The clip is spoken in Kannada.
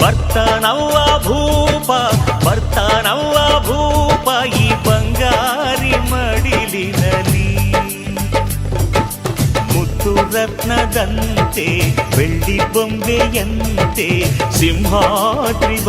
ಬರ್ತಾನವ್ವ ಭೂಪ ಬರ್ತಾನವ್ವ ಭೂಪ ಈ ಬಂಗಾರಿ ಮಡಿಲಿನಲ್ಲಿ ಮುತ್ತು ರತ್ನದಂತೆ ಬೆಳ್ಳಿ ಬೊಂಬೆಯಂತೆ ಸಿಂಹಾದ್ರಿ